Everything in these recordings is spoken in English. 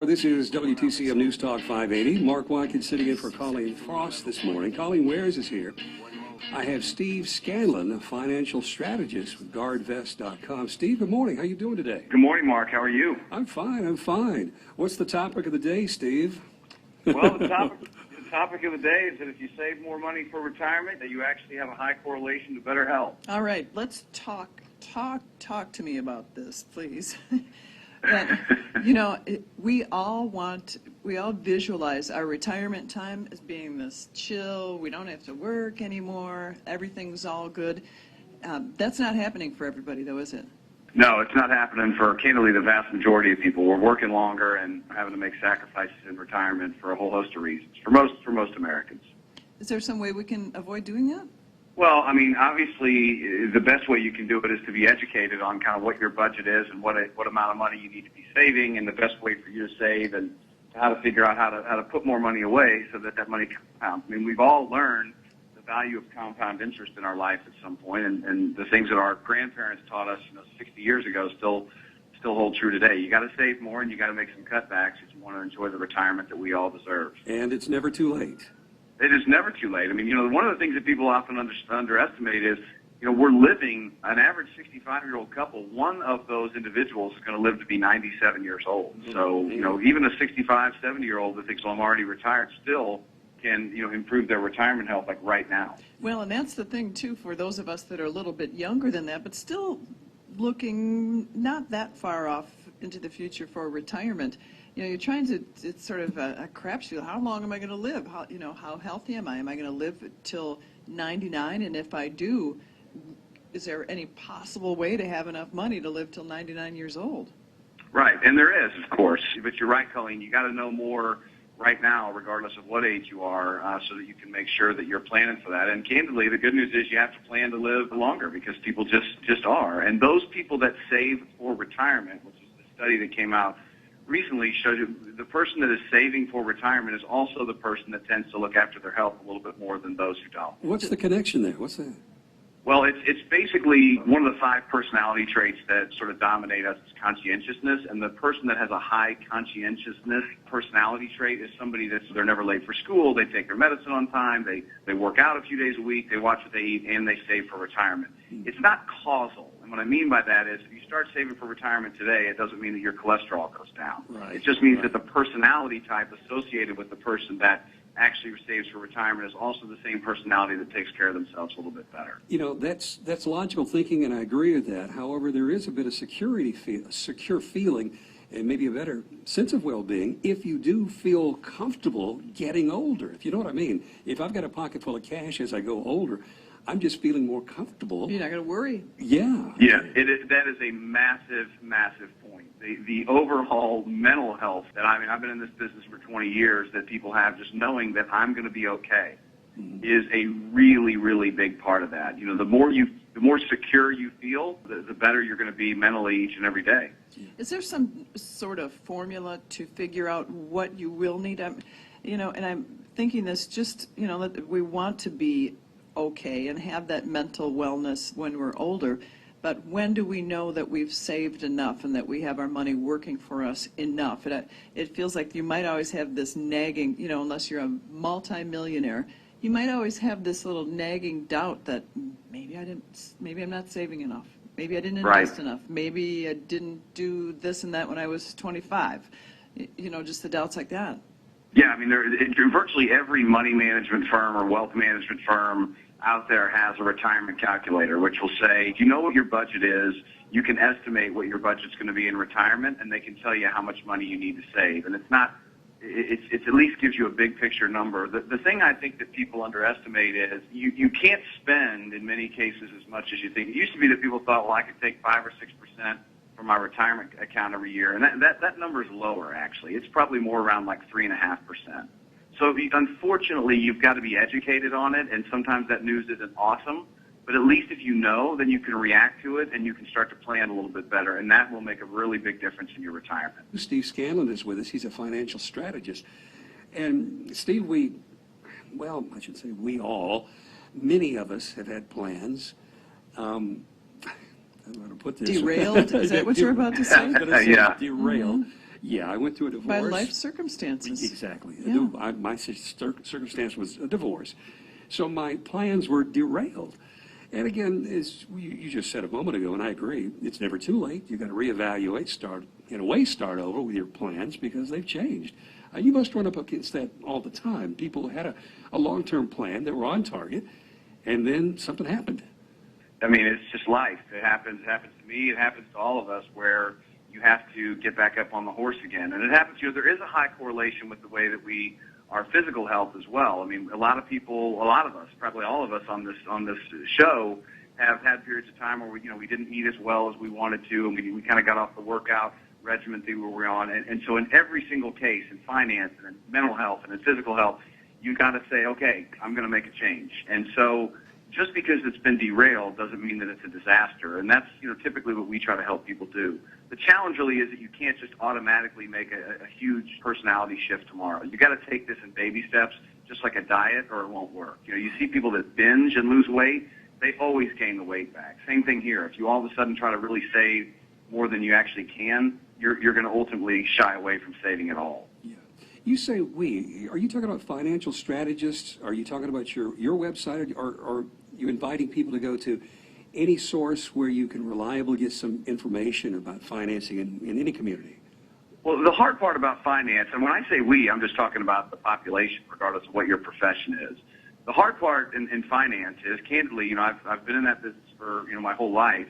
This is WTCM News Talk 580. Mark Watkins sitting in for Colleen Frost this morning. Colleen Wares is here. I have Steve Scanlon, a financial strategist with GuardVest.com. Steve, good morning. How you doing today? Good morning, Mark. How are you? I'm fine. What's the topic of the day, Steve? Well, the topic of the day is that if you save more money for retirement, that you actually have a high correlation to better health. All right, let's talk to me about this, please. And, you know, we all visualize our retirement time as being this chill, we don't have to work anymore, everything's all good. That's not happening for everybody, though, is it? No, it's not happening for, candidly, the vast majority of people. We're working longer and having to make sacrifices in retirement for a whole host of reasons, for most Americans. Is there some way we can avoid doing that? Well, I mean, obviously, the best way you can do it is to be educated on kind of what your budget is and what amount of money you need to be saving, and the best way for you to save, and how to figure out how to put more money away so that money compounds. I mean, we've all learned the value of compound interest in our life at some point, and the things that our grandparents taught us, 60 years ago, still hold true today. You got to save more, and you got to make some cutbacks if you want to enjoy the retirement that we all deserve. And it's never too late. It is never too late. I mean, one of the things that people often underestimate is, we're living, an average 65-year-old couple, one of those individuals is going to live to be 97 years old. So, even a 65, 70-year-old that thinks, well, I'm already retired, still can, improve their retirement health like right now. Well, and that's the thing, too, for those of us that are a little bit younger than that, but still looking not that far off into the future for retirement. You're trying to, it's sort of a crapshoot. How long am I going to live? How healthy am I? Am I going to live till 99? And if I do, is there any possible way to have enough money to live till 99 years old? Right, and there is, of course. But you're right, Colleen. You got to know more right now, regardless of what age you are, so that you can make sure that you're planning for that. And candidly, the good news is you have to plan to live longer because people just are. And those people that save for retirement, which is the study that came out recently, showed you the person that is saving for retirement is also the person that tends to look after their health a little bit more than those who don't. What's the connection there? What's that? Well, it's basically one of the 5 personality traits that sort of dominate us is conscientiousness, and the person that has a high conscientiousness personality trait is somebody they're never late for school, they take their medicine on time, they work out a few days a week, they watch what they eat, and they save for retirement. It's not causal, and what I mean by that is if you start saving for retirement today, it doesn't mean that your cholesterol goes down. Right. It just means that the personality type associated with the person that actually saves for retirement is also the same personality that takes care of themselves a little bit better. That's logical thinking, and I agree with that. However, there is a bit of secure feeling, and maybe a better sense of well-being if you do feel comfortable getting older, if you know what I mean. If I've got a pocket full of cash as I go older, I'm just feeling more comfortable. You're not going to worry. Yeah. Yeah, that is a massive, massive point. The overall mental health that, I've been in this business for 20 years that people have, just knowing that I'm going to be okay, is a really, really big part of that. The more secure you feel, the better you're going to be mentally each and every day. Is there some sort of formula to figure out what you will need? And I'm thinking this that we want to be okay and have that mental wellness when we're older, but when do we know that we've saved enough and that we have our money working for us enough? It feels like you might always have this nagging, unless you're a multi-millionaire, you might always have this little nagging doubt that maybe I'm not saving enough. Maybe I didn't invest enough. Maybe I didn't do this and that when I was 25. Just the doubts like that. Yeah, virtually every money management firm or wealth management firm out there has a retirement calculator, which will say, you know what your budget is, you can estimate what your budget's going to be in retirement, and they can tell you how much money you need to save. And it at least gives you a big picture number. The thing I think that people underestimate is you can't spend, in many cases, as much as you think. It used to be that people thought, well, I could take 5 or 6% from my retirement account every year, and that number is lower, actually. It's probably more around like 3.5%. So unfortunately, you've got to be educated on it, and sometimes that news isn't awesome, but at least if you know, then you can react to it, and you can start to plan a little bit better, and that will make a really big difference in your retirement. Steve Scanlon is with us. He's a financial strategist. And Steve, I should say many of us have had plans. I don't know how to put this. Derailed? Is that what you're about to say? I'm going to say yeah. derailed. Yeah, I went through a divorce. By life circumstances. Exactly. Yeah. My circumstance was a divorce. So my plans were derailed. And again, as you just said a moment ago, and I agree, it's never too late. You've got to reevaluate, start over with your plans because they've changed. You must run up against that all the time. People had a long-term plan that were on target, and then something happened. I mean, it's just life. It happens to me. It happens to all of us where you have to get back up on the horse again. And it happens, there is a high correlation with the way that our physical health as well. I mean, a lot of us, probably all of us on this show have had periods of time where we didn't eat as well as we wanted to, and we kind of got off the workout regimen that we were on. And so in every single case, in finance and in mental health and in physical health, you got to say, okay, I'm going to make a change. And so just because it's been derailed doesn't mean that it's a disaster. And that's, typically what we try to help people do. The challenge really is that you can't just automatically make a huge personality shift tomorrow. You got to take this in baby steps, just like a diet, or it won't work. You see people that binge and lose weight, they always gain the weight back. Same thing here. If you all of a sudden try to really save more than you actually can, you're going to ultimately shy away from saving at all. Yeah. You say we. Are you talking about financial strategists? Are you talking about your website? Or are you inviting people to go to any source where you can reliably get some information about financing in any community? Well, the hard part about finance, and when I say we, I'm just talking about the population, regardless of what your profession is. The hard part in finance is, candidly, I've been in that business for my whole life.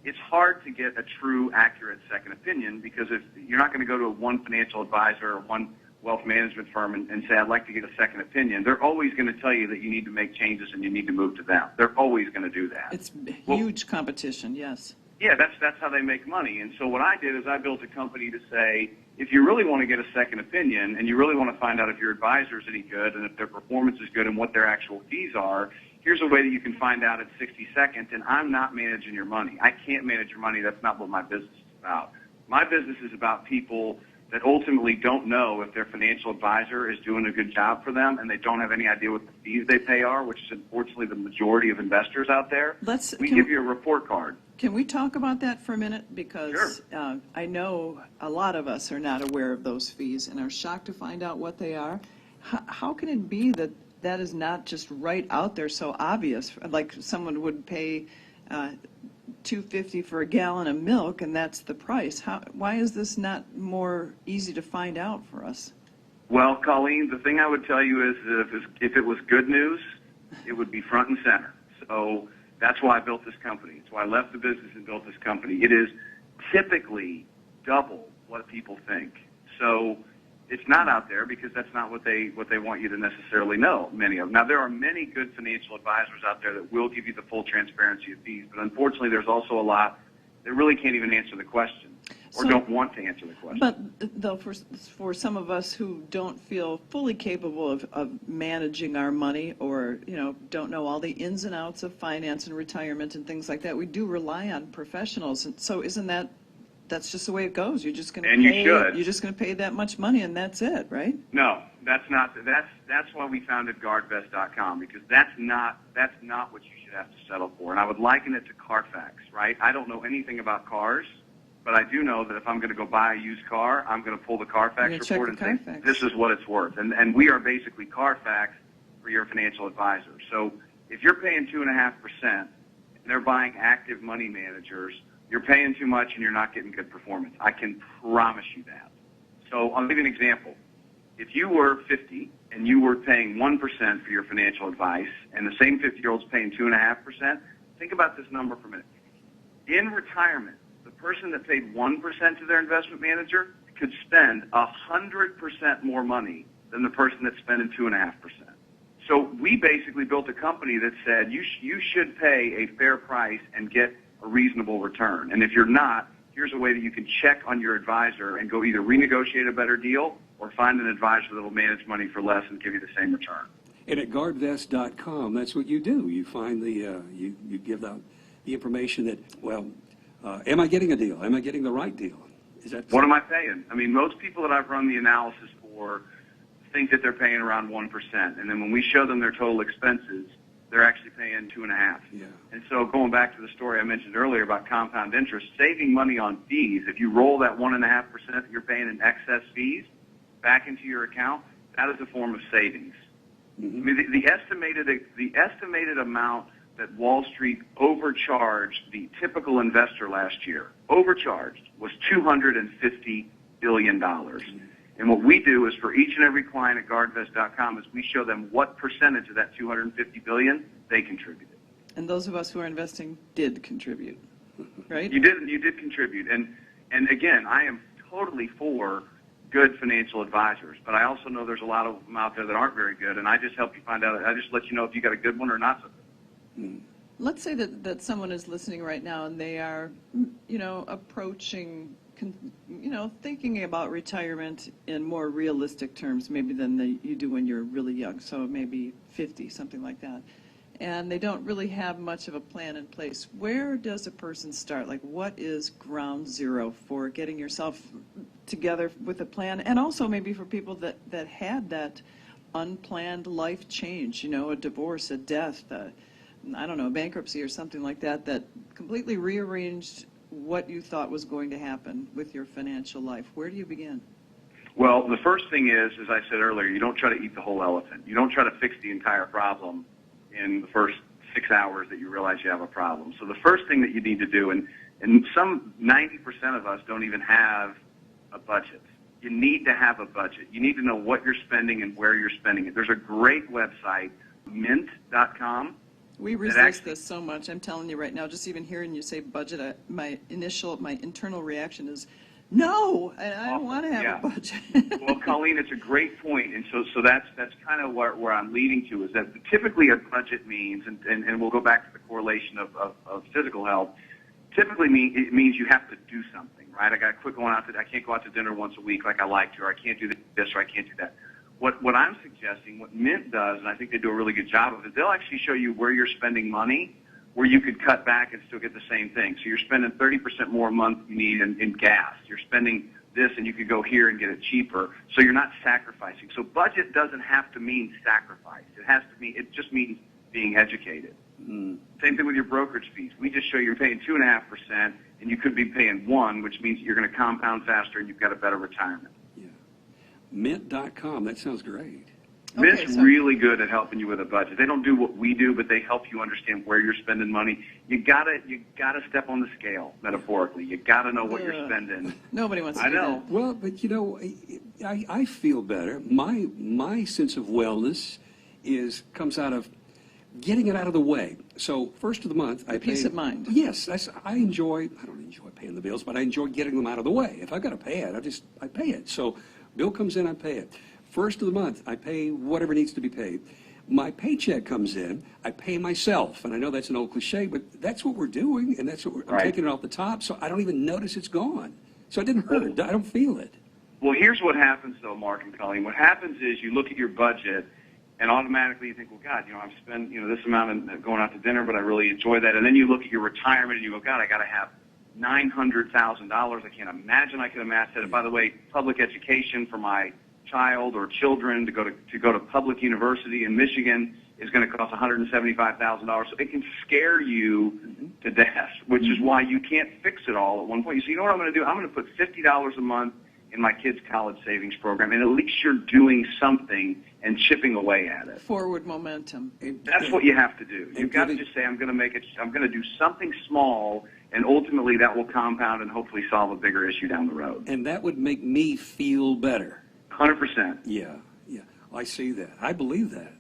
It's hard to get a true, accurate second opinion because if you're not going to go to one financial advisor or one wealth management firm and say, I'd like to get a second opinion, they're always going to tell you that you need to make changes and you need to move to them. They're always going to do that. It's huge competition, yes. Yeah, that's how they make money. And so what I did is I built a company to say, if you really want to get a second opinion and you really want to find out if your advisor is any good and if their performance is good and what their actual fees are, here's a way that you can find out in 60 seconds, and I'm not managing your money. I can't manage your money. That's not what my business is about. My business is about people that ultimately don't know if their financial advisor is doing a good job for them, and they don't have any idea what the fees they pay are, which is unfortunately the majority of investors out there. We give you a report card. Can we talk about that for a minute? Because Sure. I know a lot of us are not aware of those fees and are shocked to find out what they are. How can it be that that is not just right out there so obvious, like someone would pay $2.50 for a gallon of milk and that's the price? Why is this not more easy to find out for us? Well, Colleen, the thing I would tell you is that if it was good news, it would be front and center. So that's why I built this company. It's why I left the business and built this company. It is typically double what people think. So it's not out there because that's not what they want you to necessarily know, many of them. Now, there are many good financial advisors out there that will give you the full transparency of fees, but unfortunately there's also a lot that really can't even answer the question or don't want to answer the question. But though for some of us who don't feel fully capable of managing our money or, don't know all the ins and outs of finance and retirement and things like that, we do rely on professionals. And so that's just the way it goes. You're just going to pay. You're just going to pay that much money, and that's it, right? No, that's not. That's why we founded GuardVest.com, because that's not what you should have to settle for. And I would liken it to Carfax, right? I don't know anything about cars, but I do know that if I'm going to go buy a used car, I'm going to pull the Carfax report and say this is what it's worth. And we are basically Carfax for your financial advisor. So if you're paying 2.5% and they're buying active money managers, you're paying too much and you're not getting good performance. I can promise you that. So I'll give you an example. If you were 50 and you were paying 1% for your financial advice and the same 50-year-old's paying 2.5%, think about this number for a minute. In retirement, the person that paid 1% to their investment manager could spend 100% more money than the person that's spending 2.5%. So we basically built a company that said you should pay a fair price and get a reasonable return. And if you're not, here's a way that you can check on your advisor and go either renegotiate a better deal or find an advisor that will manage money for less and give you the same return. And at guardvest.com, that's what you do. You find you give out the information that, am I getting a deal? Am I getting the right deal? What am I paying? I mean, most people that I've run the analysis for think that they're paying around 1%. And then when we show them their total expenses, they're actually paying 2.5. Yeah. And so going back to the story I mentioned earlier about compound interest, saving money on fees, if you roll that 1.5% that you're paying in excess fees back into your account, that is a form of savings. Mm-hmm. I mean, the estimated amount that Wall Street overcharged the typical investor last year, was $250 billion. And what we do is for each and every client at guardvest.com is we show them what percentage of that $250 billion they contributed. And those of us who are investing did contribute, right? You did contribute. And again, I am totally for good financial advisors, but I also know there's a lot of them out there that aren't very good, and I just help you find out. I just let you know if you got a good one or not so good. Let's say that someone is listening right now and they are, approaching, thinking about retirement in more realistic terms maybe than you do when you're really young, so maybe 50, something like that. And they don't really have much of a plan in place. Where does a person start? Like, what is ground zero for getting yourself together with a plan? And also maybe for people that had that unplanned life change, a divorce, a death, bankruptcy or something like that completely rearranged what you thought was going to happen with your financial life. Where do you begin? Well, the first thing is, as I said earlier, you don't try to eat the whole elephant. You don't try to fix the entire problem in the first 6 hours that you realize you have a problem. So the first thing that you need to do, and some 90% of us don't even have a budget. You need to have a budget. You need to know what you're spending and where you're spending it. There's a great website, mint.com. We resist this so much. I'm telling you right now, just even hearing you say budget, my internal reaction is, no, I don't want to have a budget. Well, Colleen, it's a great point, and so that's kind of where I'm leading to, is that typically a budget means, and we'll go back to the correlation of physical health. Typically, it means you have to do something, right? I got to quit going out to. I can't go out to dinner once a week like I like to, or I can't do this, or I can't do that. What I'm suggesting, what Mint does, and I think they do a really good job of it, they'll actually show you where you're spending money, where you could cut back and still get the same thing. So you're spending 30% more a month you need in gas. You're spending this, and you could go here and get it cheaper. So you're not sacrificing. So budget doesn't have to mean sacrifice. It just means being educated. Same thing with your brokerage fees. We just show you're paying 2.5%, and you could be paying 1%, which means you're going to compound faster and you've got a better retirement. Yeah. Mint.com. That sounds great. Mint's really good at helping you with a budget. They don't do what we do, but they help you understand where you're spending money. You gotta step on the scale, metaphorically. You gotta know what you're spending. Nobody wants to do that. Well, but I feel better. My sense of wellness comes out of getting it out of the way. So first of the month, I pay. Peace of mind. Yes, I don't enjoy paying the bills, but I enjoy getting them out of the way. If I've got to pay it, I pay it. So bill comes in, I pay it. First of the month, I pay whatever needs to be paid. My paycheck comes in, I pay myself. And I know that's an old cliche, but that's what we're doing, and that's what I'm taking it off the top, so I don't even notice it's gone. So it didn't hurt. I don't feel it. Well, here's what happens, though, Mark and Colleen. What happens is you look at your budget, and automatically you think, well, God, I've spent this amount on going out to dinner, but I really enjoy that. And then you look at your retirement, and you go, God, I got to have $900,000. I can't imagine I can amass that. And by the way, public education for my child or children to go to public university in Michigan is going to cost $175,000. So it can scare you to death, which is why you can't fix it all at one point. So you know what I'm going to do? I'm going to put $50 a month in my kids' college savings program, and at least you're doing something and chipping away at it. Forward momentum. That's what you have to do. You've got to just say, I'm going to do something small, and ultimately that will compound and hopefully solve a bigger issue down the road. And that would make me feel better. 100%. Yeah. I see that. I believe that.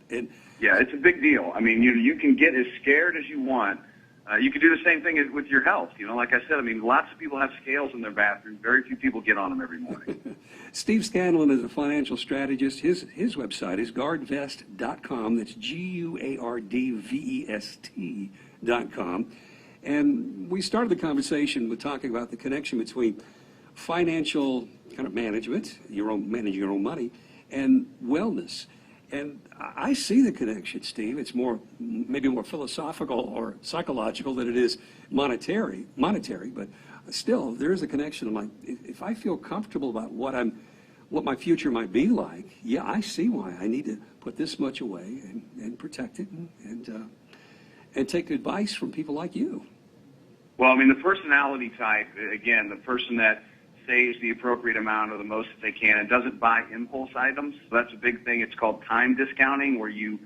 And yeah, it's a big deal. I mean, you can get as scared as you want. You can do the same thing with your health. Like I said, lots of people have scales in their bathroom. Very few people get on them every morning. Steve Scanlon is a financial strategist. His website is guardvest.com. That's guardvest.com. And we started the conversation with talking about the connection between financial kind of management, managing your own money, and wellness. And I see the connection, Steve. It's maybe more philosophical or psychological than it is monetary, but still, there is a connection. I'm like, if I feel comfortable about what I'm what my future might be like, yeah, I see why I need to put this much away and protect it and take advice from people like you. Well, I mean, the personality type, again, the person that saves the appropriate amount or the most that they can and doesn't buy impulse items. So that's a big thing. It's called time discounting, where you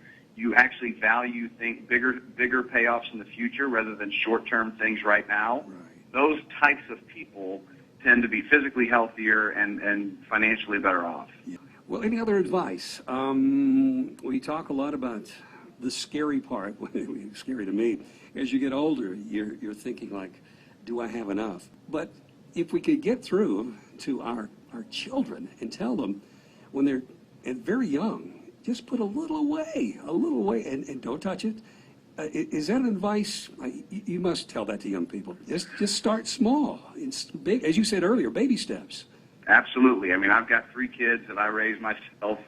actually value bigger payoffs in the future rather than short-term things right now. Right. Those types of people tend to be physically healthier and financially better off. Yeah. Well, any other advice? We talk a lot about the scary part, scary to me. As you get older, you're thinking like, do I have enough? But if we could get through to our children and tell them when they're very young, just put a little away, and don't touch it. Is that advice? You must tell that to young people. Just start small. It's big, as you said earlier, baby steps. Absolutely. I mean, I've got 3 kids that I raise myself,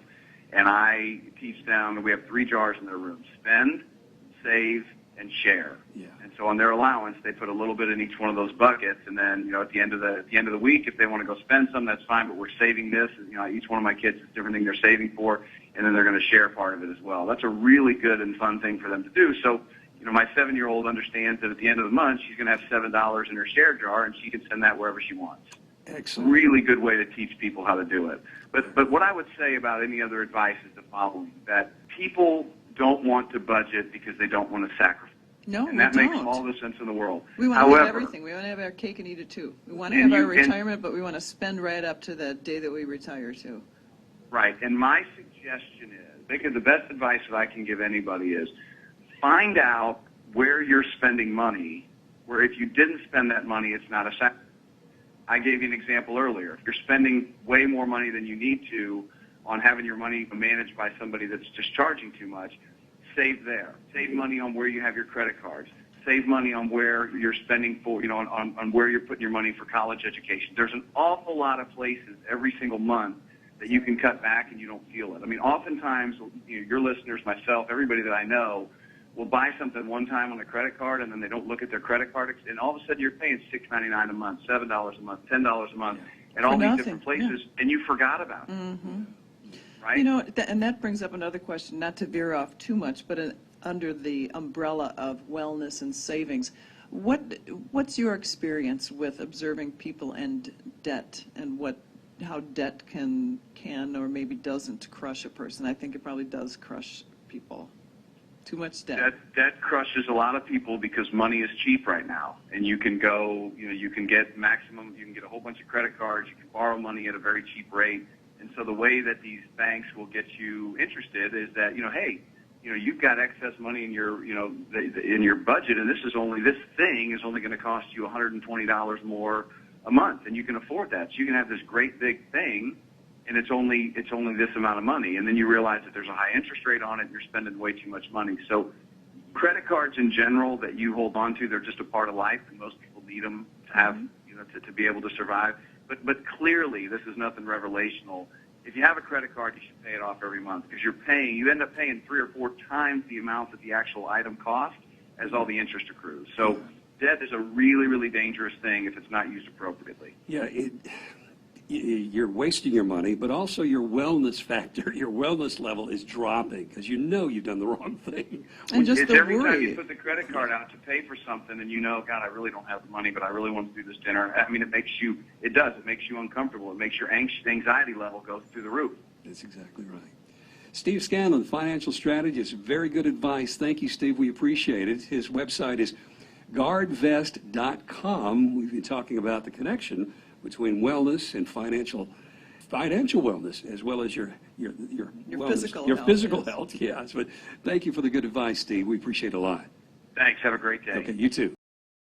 and I teach them. We have 3 jars in their room: spend, save, and share. Yeah. And so on their allowance, they put a little bit in each one of those buckets, and then at the end of the week, if they want to go spend some, that's fine. But we're saving this. Each one of my kids is a different thing they're saving for, and then they're going to share part of it as well. That's a really good and fun thing for them to do. So, my 7-year-old understands that at the end of the month, she's going to have $7 in her share jar, and she can send that wherever she wants. Excellent. Really good way to teach people how to do it. But what I would say about any other advice is the following: that people don't want to budget because they don't want to sacrifice. No, and that we makes don't. all the sense in the world. We want to have everything. We want to have our cake and eat it too. We want to have our retirement, but we want to spend right up to the day that we retire too. Right. And my suggestion is, because the best advice that I can give anybody is, find out where you're spending money, where if you didn't spend that money, it's not a sacrifice. I gave you an example earlier. If you're spending way more money than you need to on having your money managed by somebody that's just charging too much, save there. Save money on where you have your credit cards. Save money on where you're spending for, on where you're putting your money for college education. There's an awful lot of places every single month that you can cut back and you don't feel it. I mean, oftentimes, your listeners, myself, everybody that I know, will buy something one time on a credit card, and then they don't look at their credit card, and all of a sudden you're paying $6.99 a month, $7 a month, $10 a month, and all these different places, and you forgot about it. Mm-hmm. Right? And that brings up another question, not to veer off too much, but under the umbrella of wellness and savings, what's your experience with observing people and debt, and how debt can or maybe doesn't crush a person? I think it probably does crush people. Too much debt. Debt crushes a lot of people because money is cheap right now, and you can go, you can get a whole bunch of credit cards, you can borrow money at a very cheap rate, and so the way that these banks will get you interested is that, hey, you've got excess money in your, in your budget, and this thing is only going to cost you $120 more a month, and you can afford that. So you can have this great big thing, and it's only this amount of money, and then you realize that there's a high interest rate on it, and you're spending way too much money. So credit cards in general that you hold on to, they're just a part of life, and most people need them to have, to be able to survive. But clearly, this is nothing revelational. If you have a credit card, you should pay it off every month, because you end up paying 3 or 4 times the amount that the actual item costs as all the interest accrues. So debt is a really, really dangerous thing if it's not used appropriately. Yeah, you're wasting your money, but also your wellness factor, your wellness level is dropping because you've done the wrong thing. And just it's the every worry. time you put the credit card out to pay for something, and God, I really don't have the money, but I really want to do this dinner. I mean, it makes you uncomfortable. It makes your anxiety level go through the roof. That's exactly right. Steve Scanlon, financial strategist, very good advice. Thank you, Steve. We appreciate it. His website is guardvest.com. We've been talking about the connection between wellness and financial wellness, as well as your wellness, physical health. Yes, but thank you for the good advice, Steve. We appreciate it a lot. Thanks. Have a great day. Okay, you too.